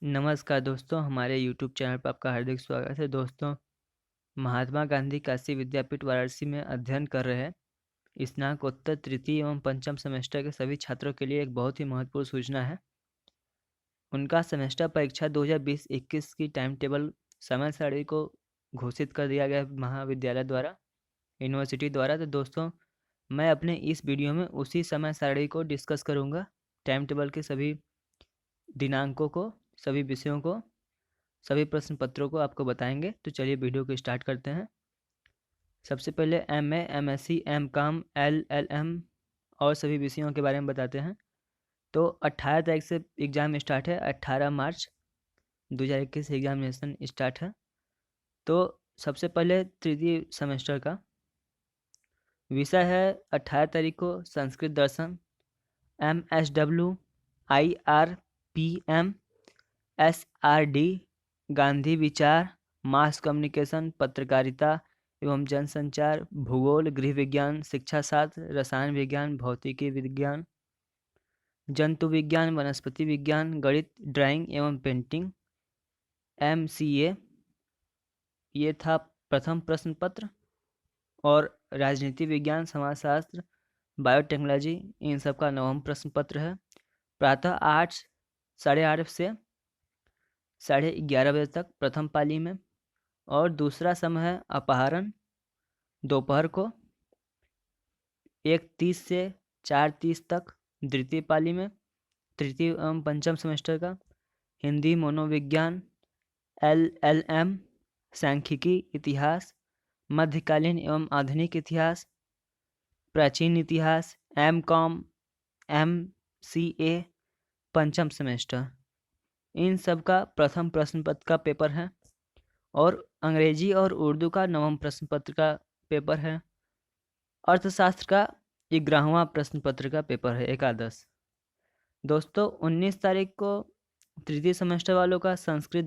नमस्कार दोस्तों, हमारे यूट्यूब चैनल पर आपका हार्दिक स्वागत है। दोस्तों, महात्मा गांधी काशी विद्यापीठ वाराणसी में अध्ययन कर रहे हैं स्नातकोत्तर तृतीय एवं पंचम सेमेस्टर के सभी छात्रों के लिए एक बहुत ही महत्वपूर्ण सूचना है। उनका सेमेस्टर परीक्षा 2020-21 की टाइम टेबल समय सारणी को घोषित कर दिया गया है महाविद्यालय द्वारा, यूनिवर्सिटी द्वारा। तो दोस्तों, मैं अपने इस वीडियो में उसी समय सारणी को डिस्कस करूँगा, टाइम टेबल के सभी दिनांकों को, सभी विषयों को, सभी प्रश्न पत्रों को आपको बताएंगे। तो चलिए वीडियो को स्टार्ट करते हैं। सबसे पहले एमए, एमएससी, एमकॉम, एलएलएम और सभी विषयों के बारे में बताते हैं। तो 18 तारीख से एग्ज़ाम स्टार्ट है। 18 मार्च 2021 से एग्जामिनेशन स्टार्ट है। तो सबसे पहले तृतीय सेमेस्टर का विषय है 18 तारीख को संस्कृत दर्शन, MSW, IRPM, SRD, गांधी विचार, मास कम्युनिकेशन, पत्रकारिता एवं जनसंचार, भूगोल, गृह विज्ञान, शिक्षा शास्त्र, रसायन विज्ञान, भौतिकी विज्ञान, जंतु विज्ञान, वनस्पति विज्ञान, गणित, ड्राइंग एवं पेंटिंग, MCA ये था प्रथम प्रश्न पत्र। और राजनीति विज्ञान, समाजशास्त्र, बायोटेक्नोलॉजी इन सब का नवम प्रश्न पत्र है। प्रातः 8:30 से 11:30 बजे तक प्रथम पाली में, और दूसरा समय है अपहरण दोपहर को 1:30 से 4:30 तक द्वितीय पाली में, तृतीय एवं पंचम सेमेस्टर का। हिंदी, मनोविज्ञान, LLM, सांख्यिकी, इतिहास, मध्यकालीन एवं आधुनिक इतिहास, प्राचीन इतिहास, MCOM, MCA पंचम सेमेस्टर, इन सब का प्रथम प्रश्न पत्र का पेपर है। और अंग्रेजी और उर्दू का नवम प्रश्न पत्र का पेपर है। अर्थशास्त्र का 11वां प्रश्न पत्र का पेपर है, एकादश। दोस्तों, 19 तारीख को तृतीय सेमेस्टर वालों का संस्कृत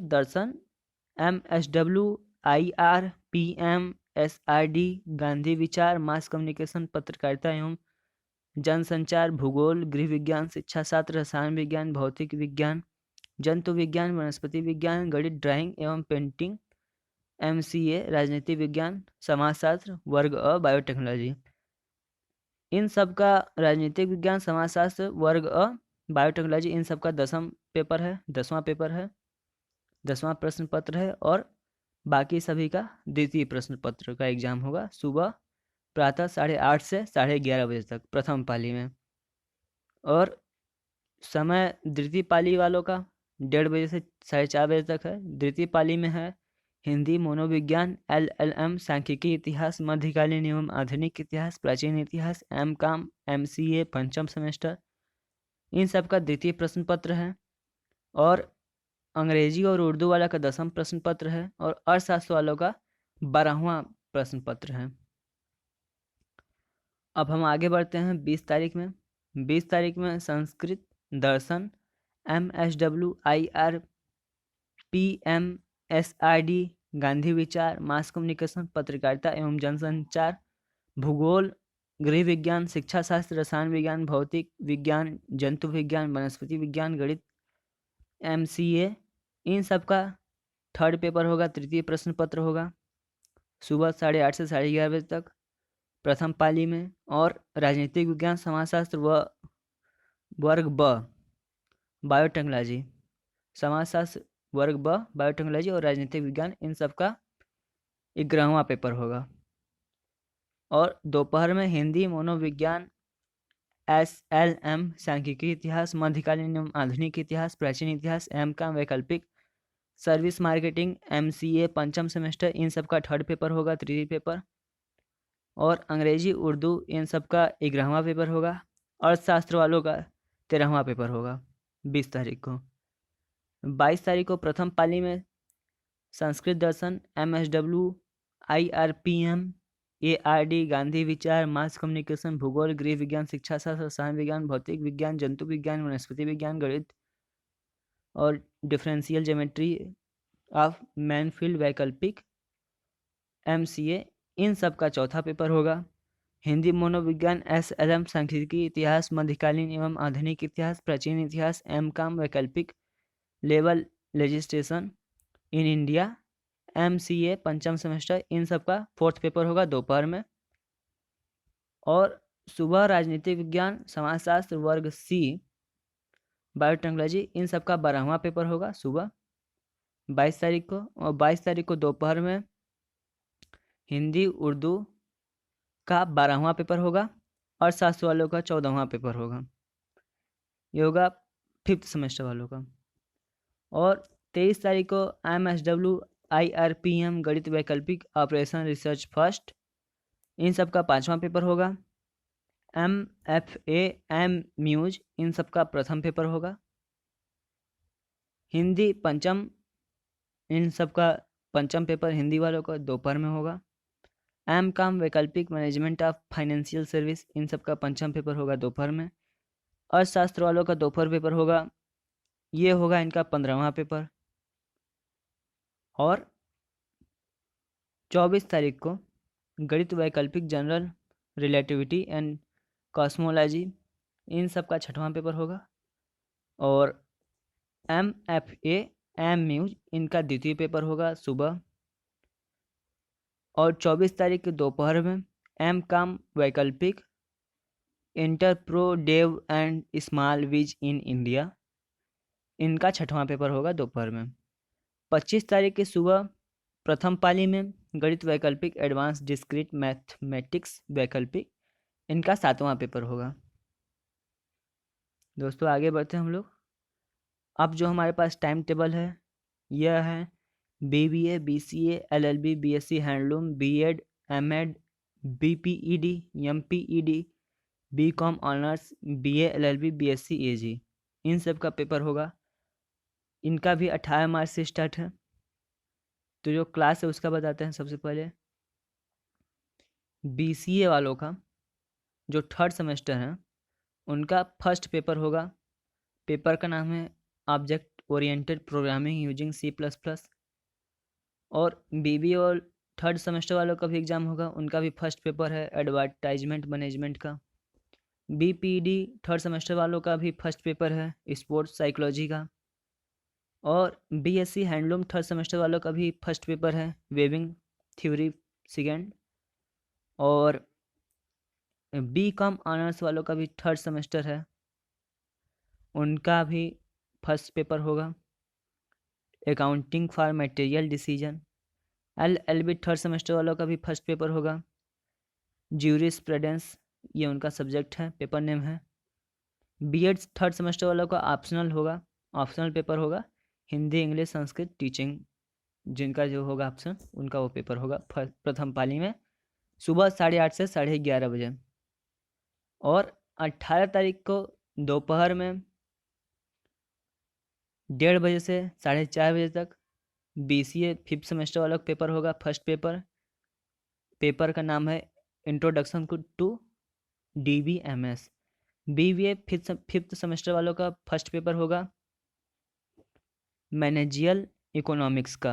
दर्शन, MSW, IRPM, SRD, गांधी विचार, मास कम्युनिकेशन, पत्रकारिता एवं जनसंचार, भूगोल, गृह विज्ञान, शिक्षा शास्त्र, रसायन विज्ञान, भौतिक विज्ञान, जंतु विज्ञान, वनस्पति विज्ञान, गणित, ड्राइंग एवं पेंटिंग, MCA, राजनीति विज्ञान, समाजशास्त्र, वर्ग अ, बायोटेक्नोलॉजी। इन सब का राजनीतिक विज्ञान, समाजशास्त्र, वर्ग अ, बायोटेक्नोलॉजी इन सब का 10वां पेपर है, 10वां पेपर है, 10वां प्रश्न पत्र है। और बाकी सभी का द्वितीय प्रश्न पत्र का एग्जाम होगा सुबह प्रातः 8:30 से 11:30 बजे तक प्रथम पाली में। और समय द्वितीय पाली वालों का 1:30 बजे से 4:30 बजे तक है। द्वितीय पाली में है हिंदी, मनोविज्ञान, LLM, सांख्यिकी, इतिहास, मध्यकालीन एवं आधुनिक इतिहास, प्राचीन इतिहास, MCOM, MCA पंचम सेमेस्टर, इन सब का द्वितीय प्रश्न पत्र है। और अंग्रेजी और उर्दू वाला का 10वां प्रश्न पत्र है। और अर्थशास्त्र वालों का 12वां प्रश्न पत्र है। अब हम आगे बढ़ते हैं 20 तारीख में। 20 तारीख में संस्कृत दर्शन, MSW, IRPM, SRD, गांधी विचार, मास कम्युनिकेशन, पत्रकारिता एवं जनसंचार, भूगोल, गृह विज्ञान, शिक्षा शास्त्र, रसायन विज्ञान, भौतिक विज्ञान, जंतु विज्ञान, वनस्पति विज्ञान, गणित, MCA इन सब का थर्ड पेपर होगा, तृतीय प्रश्न पत्र होगा सुबह 8:30 से 11:30 बजे तक प्रथम पाली में। और राजनीतिक विज्ञान, समाजशास्त्र व वर्ग ब, बायोटेक्नोलॉजी, समाजशास्त्र वर्ग ब, बायोटेक्नोलॉजी और राजनीतिक विज्ञान इन सब का 11वां पेपर होगा। और दोपहर में हिंदी, मनोविज्ञान, SLM, सांख्यिकी, इतिहास, मध्यकालीन एवं आधुनिक इतिहास, प्राचीन इतिहास, MCOM, वैकल्पिक, सर्विस मार्केटिंग, MCA पंचम सेमेस्टर इन सब का थर्ड पेपर होगा, तृतीय पेपर। और अंग्रेजी, उर्दू इन सब का 11वां पेपर होगा। अर्थशास्त्र वालों का 13वां पेपर होगा 20 तारीख को। 22 तारीख को प्रथम पाली में संस्कृत दर्शन, MSW, IRPM, ARD, गांधी विचार, मास कम्युनिकेशन, भूगोल, गृह विज्ञान, शिक्षा शास्त्र, रसायन विज्ञान, भौतिक विज्ञान, जंतु विज्ञान, वनस्पति विज्ञान, गणित और डिफरेंशियल ज्योमेट्री ऑफ मैनफील्ड, वैकल्पिक, MCA इन सब का चौथा पेपर होगा हिंदी मनोविज्ञान SLM सांख्यिकी इतिहास मध्यकालीन एवं आधुनिक इतिहास प्राचीन इतिहास MCOM वैकल्पिक level legislation in India MCA पंचम सेमेस्टर, इन सब का 4th पेपर होगा दोपहर में। और सुबह राजनीतिक विज्ञान समाजशास्त्र वर्ग C बायोटेक्नोलॉजी, इन सब का 12वां पेपर होगा सुबह 22 तारीख को। और 22 तारीख को दोपहर में हिंदी उर्दू का 12वां पेपर होगा और शास्त्र वालों का 14वां पेपर होगा। ये होगा 5th सेमेस्टर वालों का। और 23 तारीख को MSW IRPM गणित वैकल्पिक ऑपरेशन रिसर्च फर्स्ट, इन सब का 5वां पेपर होगा। MFA MUs, इन सब का प्रथम पेपर होगा। हिंदी पंचम, इन सब का पंचम पेपर हिंदी वालों का दोपहर में होगा। MCOM वैकल्पिक मैनेजमेंट ऑफ फाइनेंशियल सर्विस, इन सब का पंचम पेपर होगा दोपहर में। अर्थशास्त्र वालों का दोपहर पेपर होगा, ये होगा इनका 15वां पेपर। और 24 तारीख को गणित वैकल्पिक जनरल रिलेटिविटी एंड कॉस्मोलॉजी, इन सब का 6वां पेपर होगा। और MFA MUs, इनका द्वितीय पेपर होगा सुबह। और 24 तारीख के दोपहर में MCOM वैकल्पिक inter pro dev and small biz in India, इनका 6वां पेपर होगा दोपहर में। 25 तारीख की सुबह प्रथम पाली में गणित वैकल्पिक एडवांस डिस्क्रीट मैथमेटिक्स वैकल्पिक, इनका 7वां पेपर होगा। दोस्तों आगे बढ़ते हैं हम लोग। अब जो हमारे पास टाइम टेबल है यह है BBA BCA LLB BSc handloom B.Ed M.Ed BPED MPED BCom honours BA LLB BSc AG, इन सब का पेपर होगा। इनका भी 18 मार्च से स्टार्ट है। तो जो क्लास है उसका बताते हैं। सबसे पहले BCA वालों का जो 3rd सेमेस्टर है उनका फर्स्ट पेपर होगा। पेपर का नाम है object oriented programming using C++। और BBA और 3rd सेमेस्टर वालों का भी एग्ज़ाम होगा, उनका भी फर्स्ट पेपर है एडवर्टाइजमेंट मैनेजमेंट का। BPED 3rd सेमेस्टर वालों का भी फर्स्ट पेपर है स्पोर्ट्स साइकोलॉजी का। और BSc हैंडलूम 3rd सेमेस्टर वालों का भी फर्स्ट पेपर है वेविंग थ्योरी सेकेंड। और BCom ऑनर्स वालों का भी 3rd सेमेस्टर है, उनका भी फर्स्ट पेपर होगा accounting for material decision. LLB 3rd semester वालों का भी फर्स्ट पेपर होगा ज्यूरिस्प्रूडेंस, ये उनका सब्जेक्ट है, पेपर नेम है। B.Ed 3rd सेमेस्टर वालों का ऑप्शनल पेपर होगा हिंदी इंग्लिश संस्कृत टीचिंग, जिनका जो होगा ऑप्शन उनका वो पेपर होगा प्रथम पाली में सुबह 8:30 से 11:30 बजे। और 18 तारीख को दोपहर में 1:30 बजे से 4:30 बजे तक BCA 5th सेमेस्टर वाला पेपर होगा फर्स्ट पेपर। पेपर का नाम है introduction to DBMS। BBA 5th semester वालों का फर्स्ट पेपर होगा मैनेजियल इकोनॉमिक्स का।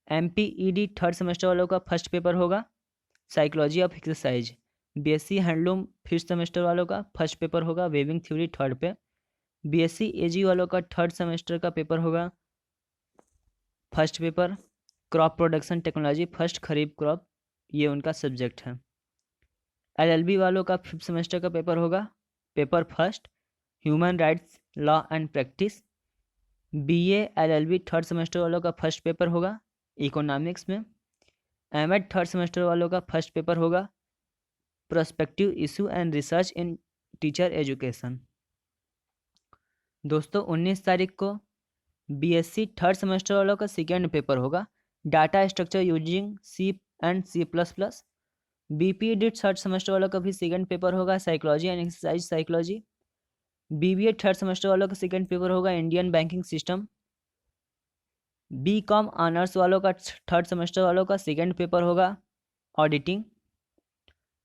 MPED 3rd सेमेस्टर वालों का फर्स्ट पेपर होगा psychology of exercise. BSc handloom 5th semester वालों का फर्स्ट पेपर होगा वेविंग थ्योरी 3rd पे। BSc AG वालों का 3rd सेमेस्टर का पेपर होगा first paper crop production technology first kharif crop, ये उनका सब्जेक्ट है। LLB वालों का 5th सेमेस्टर का पेपर होगा paper first human rights law and practice. BA LLB 3rd semester वालों का फर्स्ट पेपर होगा इकोनॉमिक्स में। M.Ed 3rd सेमेस्टर वालों का फर्स्ट पेपर होगा prospective issue and research in teacher education. दोस्तों 19 तारीख को BSc 3rd सेमेस्टर वालों का सेकेंड पेपर होगा data structure using C and C++। BPED 3rd semester वालों का भी सेकेंड पेपर होगा psychology and exercise psychology. BBA 3rd semester वालों का सेकेंड पेपर होगा Indian banking system. BCom honours वालों का 3rd सेमेस्टर वालों का सेकेंड पेपर होगा auditing.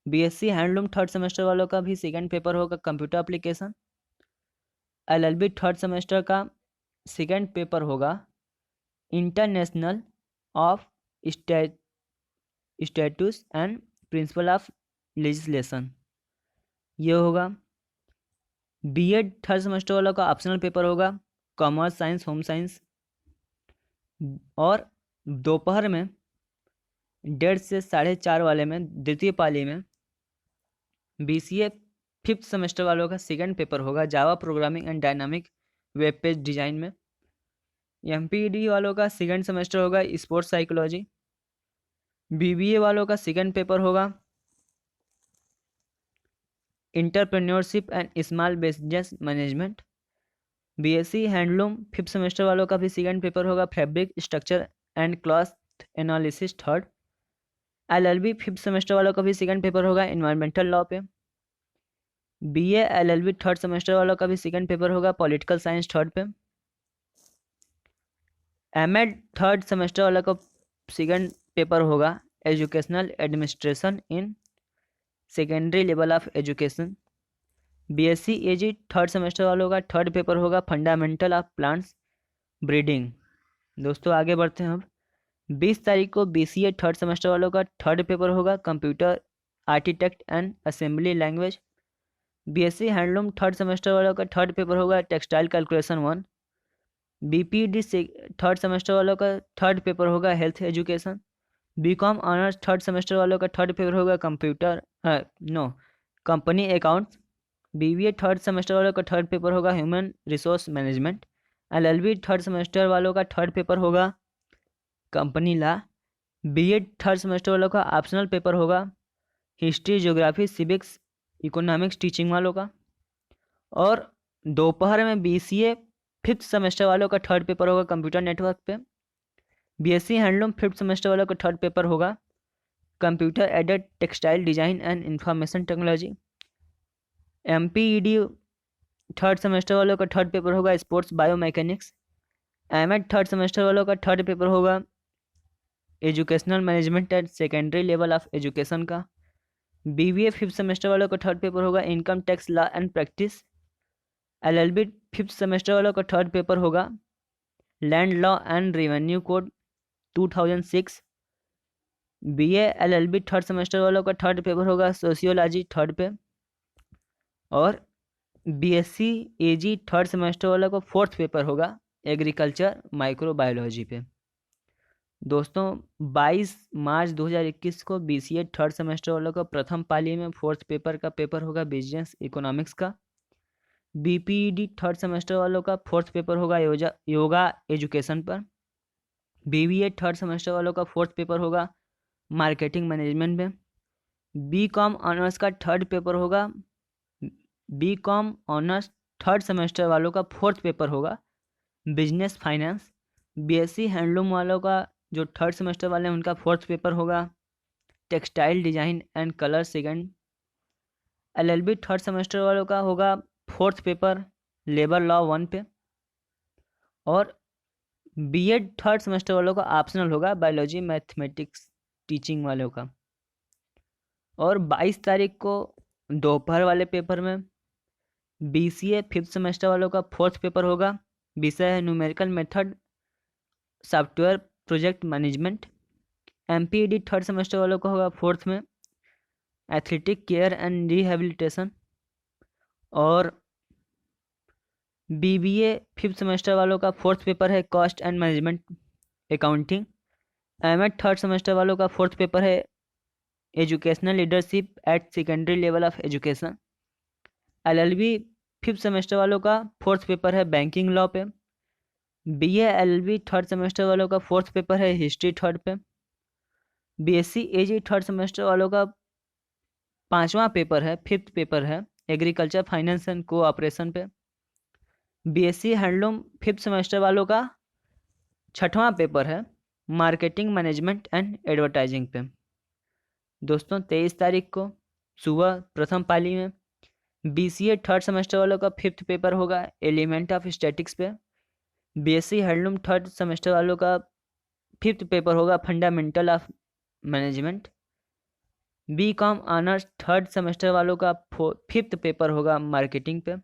BSc handloom 3rd semester वालों का भी सेकेंड पेपर होगा computer application. LLB 3rd semester का सेकेंड पेपर होगा international of status and principle of legislation ये होगा। बीएड थर्ड सेमेस्टर वालों का ऑप्शनल पेपर होगा कॉमर्स साइंस होम साइंस। और दोपहर में 1:30 से 4:30 वाले में द्वितीय पाली में बीसीए फिफ्थ सेमेस्टर वालों का सेकंड पेपर होगा Java programming and dynamic web page design में। एमपीडी वालों का सेकंड सेमेस्टर होगा स्पोर्ट्स साइकोलॉजी। बीबीए वालों का सेकंड पेपर होगा entrepreneurship and small business management. BSc handloom fifth semester वालों का भी सेकंड पेपर होगा fabric structure and cloth analysis third. LLB fifth semester वालों का भी सेकंड पेपर होगा इन्वायरमेंटल लॉ पे। बीए एलएलबी थर्ड सेमेस्टर वालों का भी सेकंड पेपर होगा पॉलिटिकल साइंस थर्ड पे। एमएड थर्ड सेमेस्टर वालों का सेकंड पेपर होगा educational administration in secondary level of education. BSc AG third semester वालों का थर्ड पेपर होगा फंडामेंटल ऑफ प्लांट्स ब्रीडिंग। दोस्तों आगे बढ़ते हैं अब। 20 तारीख को बीसीए थर्ड सेमेस्टर वालों का थर्ड पेपर होगा computer architect and assembly language. BSc handloom third semester वालों का थर्ड पेपर होगा टेक्सटाइल कैलकुलेशन 1। बीपीडी से थर्ड सेमेस्टर वालों का थर्ड पेपर होगा health education. BCom honours third semester वालों का थर्ड पेपर होगा company accounts. BBA third semester वालों का थर्ड पेपर होगा human resource management. LLB third semester वालों का थर्ड पेपर होगा company law. BEd third semester वालों का ऑप्शनल पेपर होगा history geography civics economics teaching वालों का। और दोपहर में बीसीए फिफ्थ सेमेस्टर वालों का थर्ड पेपर होगा कंप्यूटर नेटवर्क पे। बीएससी हैंडलूम फिफ्थ सेमेस्टर वालों का थर्ड पेपर होगा computer aided textile design and information technology. MPEd third semester वालों का थर्ड पेपर होगा sports biomechanics. MEd third semester वालों का थर्ड पेपर होगा educational management at secondary level of education का। बीबीए फिफ्थ सेमेस्टर वालों का थर्ड पेपर होगा income tax law and practice. LLB fifth semester वालों का थर्ड पेपर होगा land law and revenue code 2006। BA LLB third semester वालों का third paper होगा सोशियोलॉजी थर्ड पे। और बीएससी एजी थर्ड सेमेस्टर वालों का फोर्थ पेपर होगा एग्रीकल्चर माइक्रोबायोलॉजी पे। दोस्तों 22 मार्च 2021 को बीसीए थर्ड सेमेस्टर वालों का प्रथम पाली में फोर्थ पेपर का पेपर होगा बिजनेस इकोनॉमिक्स का। बीपीडी थर्ड सेमेस्टर वालों का फोर्थ पेपर होगा योगा एजुकेशन पर। बीबीए थर्ड सेमेस्टर वालों का फोर्थ पेपर होगा मार्केटिंग मैनेजमेंट में। बीकॉम ऑनर्स का थर्ड पेपर होगा बीकॉम ऑनर्स थर्ड सेमेस्टर वालों का फोर्थ पेपर होगा बिजनेस फाइनेंस। बीएससी हैंडलूम वालों का जो थर्ड सेमेस्टर वाले हैं उनका फोर्थ पेपर होगा textile design and colour second. LLB third semester वालों का होगा फोर्थ पेपर लेबर लॉ 1 पे। और बीएड थर्ड सेमेस्टर वालों का ऑप्शनल होगा बायोलॉजी मैथमेटिक्स टीचिंग वालों का। और 22 तारीख को दोपहर वाले पेपर में बीसीए फिफ्थ सेमेस्टर वालों का फोर्थ पेपर होगा विषय है numerical method software project management. MPD third semester वालों का होगा फोर्थ में एथलेटिक केयर एंड रिहेबिलिटेशन। और बीबीए फिफ्थ सेमेस्टर वालों का फोर्थ पेपर है cost and management accounting. MEd third semester वालों का फोर्थ पेपर है educational leadership at secondary level of education. LLB fifth semester वालों का फोर्थ पेपर है बैंकिंग लॉ पे। बीए एलएलबी थर्ड सेमेस्टर वालों का फोर्थ पेपर है हिस्ट्री थर्ड पे। बीएससी एजी थर्ड सेमेस्टर वालों का पांचवा पेपर है फिफ्थ पेपर है एग्रीकल्चर फाइनेंस एंड कोऑपरेशन पे। बीएससी हैंडलूम फिफ्थ सेमेस्टर वालों का छठवां पेपर है मार्केटिंग मैनेजमेंट एंड एडवर्टाइजिंग पे। दोस्तों 23 तारीख को सुबह प्रथम पाली में बीसीए थर्ड सेमेस्टर वालों का फिफ्थ पेपर होगा एलिमेंट ऑफ स्टैटिक्स पे। बीएससी हैंडलूम थर्ड सेमेस्टर वालों का फिफ्थ पेपर होगा fundamental of management. BCom honours third semester वालों का फिफ्थ पेपर होगा मार्केटिंग पे।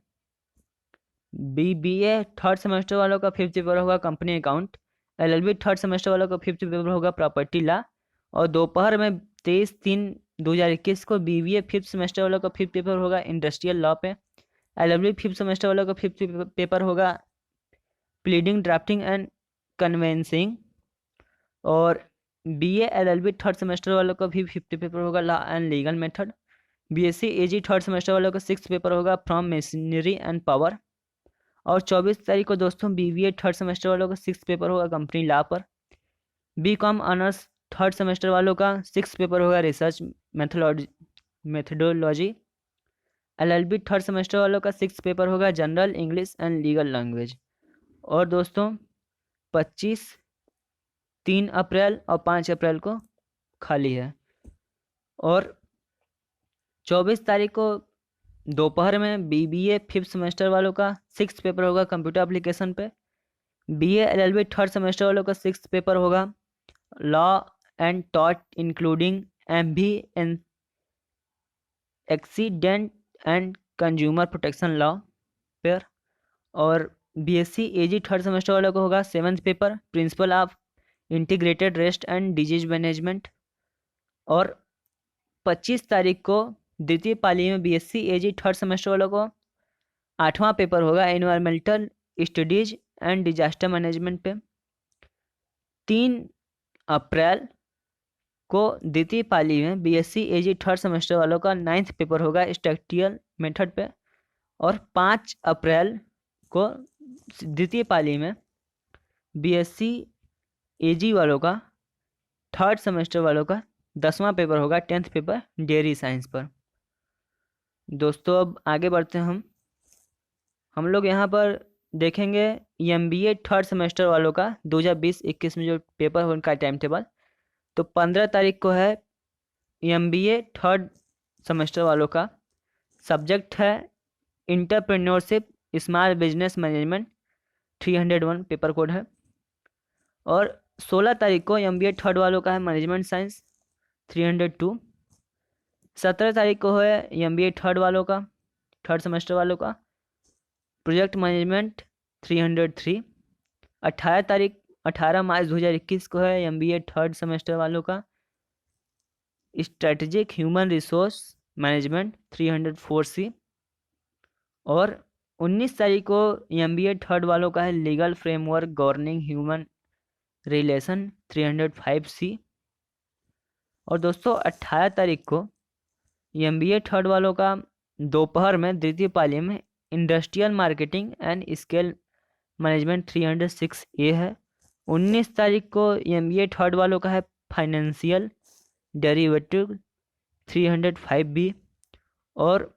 बीबीए थर्ड सेमेस्टर वालों का फिफ्थ पेपर होगा company account. LLB third semester वालों का फिफ्थ पेपर होगा प्रॉपर्टी लॉ। और दोपहर में 23/3 2021 को BBA फिफ्थ सेमेस्टर वालों का फिफ्थ पेपर होगा इंडस्ट्रियल लॉ पे। LLB फिफ्थ सेमेस्टर वालों का फिफ्थ पेपर होगा प्लीडिंग ड्राफ्टिंग एंड कन्वेंसिंग। और BA LLB थर्ड सेमेस्टर वालों का भी फिफ्थ पेपर होगा law and legal method. BSc AG third semester वालों का सिक्स पेपर होगा फ्रॉम मशीनरी एंड पावर। और 24 तारीख को दोस्तों BBA थर्ड सेमेस्टर वालों का सिक्स पेपर होगा कंपनी लॉ पर। BCom ऑनर्स थर्ड सेमेस्टर वालों का सिक्स पेपर होगा research methodology. LLB third semester वालों का सिक्स पेपर होगा general English and legal language. और दोस्तों 25, 3 अप्रैल और 5 अप्रैल को खाली है। और 24 तारीख को दोपहर में BBA फिफ्थ सेमेस्टर वालों का सिक्स पेपर होगा कंप्यूटर एप्लीकेशन पे। BA LLB थर्ड सेमेस्टर वालों का सिक्स पेपर होगा law and taught including MB and accident and consumer protection law पर। और BSc AG थर्ड सेमेस्टर वालों को होगा seventh paper principle of integrated rest and disease management. और 25 तारीख को द्वितीय पाली में BSc AG थर्ड सेमेस्टर वालों को 8वां पेपर होगा environmental studies and disaster management पे। 3 अप्रैल को द्वितीय पाली में BSc AG थर्ड सेमेस्टर वालों का 9th पेपर होगा स्ट्रक्चरल मेथड पे। और 5 अप्रैल को द्वितीय पाली में BSc AG वालों का थर्ड सेमेस्टर वालों का 10वां पेपर होगा 10th पेपर डेयरी साइंस पर। दोस्तों अब आगे बढ़ते हैं हम लोग यहाँ पर देखेंगे MBA थर्ड सेमेस्टर वालों का 2020-21 में जो पेपर है उनका टाइम टेबल। तो 15 तारीख को है MBA थर्ड सेमेस्टर वालों का। सब्जेक्ट है entrepreneurship small business management 301 paper code है। और 16 तारीख को MBA थर्ड वालों का है मैनेजमेंट साइंस 302। 17 तारीख को है MBA थर्ड वालों का थर्ड सेमेस्टर वालों का प्रोजेक्ट मैनेजमेंट 303। 18 मार्च 2021 को है MBA थर्ड सेमेस्टर वालों का strategic human resource management 304C। और 19 तारीख को MBA थर्ड वालों का है legal framework governing human relation 305C। और दोस्तों 18 तारीख को MBA थर्ड वालों का दोपहर में द्वितीय पाली में industrial marketing and scale management 306A है। 19 तारीख को MBA थर्ड वालों का है फाइनेंशियल डेरिवेटिव 305B। और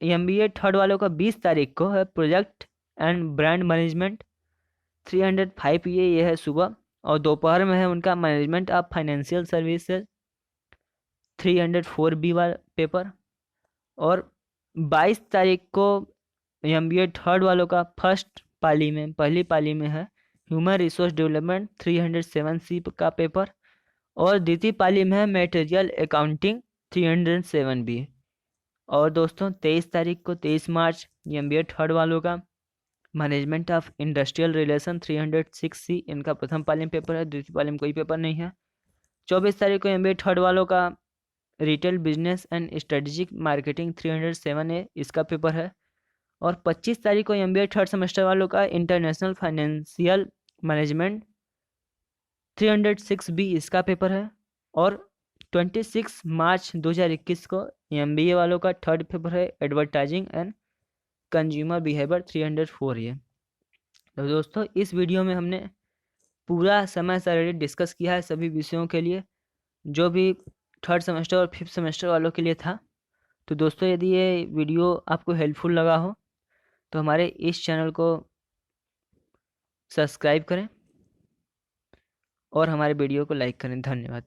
MBA थर्ड वालों का 20 तारीख को है project and brand management 305A ये है सुबह। और दोपहर में है उनका management of financial services 304B वाला पेपर। और 22 तारीख को MBA थर्ड वालों का पहली पाली में है ह्यूमन रिसोर्स डेवलपमेंट 307C का पेपर। और द्वितीय पाली में है मटेरियल अकाउंटिंग 307B। और दोस्तों 23 तारीख को 23 मार्च MBA थर्ड वालों का management of industrial relation 306C इनका प्रथम पाली में पेपर है, द्वितीय पाली में कोई पेपर नहीं है। 24 तारीख को MBA थर्ड वालों का retail business and strategic marketing 307A इसका पेपर है। और 25 तारीख को MBA थर्ड सेमेस्टर वालों का इंटरनेशनल फाइनेंशियल मैनेजमेंट 306B इसका पेपर है। और 26 मार्च 2021 को MBA वालों का थर्ड पेपर है एडवर्टाइजिंग एंड कंज्यूमर बिहेवियर 304 ये। तो दोस्तों इस वीडियो में हमने पूरा समय सारणी डिस्कस किया है सभी विषयों के लिए जो भी थर्ड सेमेस्टर और फिफ्थ सेमेस्टर वालों के लिए था। तो दोस्तों यदि ये वीडियो आपको हेल्पफुल लगा हो तो हमारे इस चैनल को सब्सक्राइब करें और हमारे वीडियो को लाइक करें। धन्यवाद।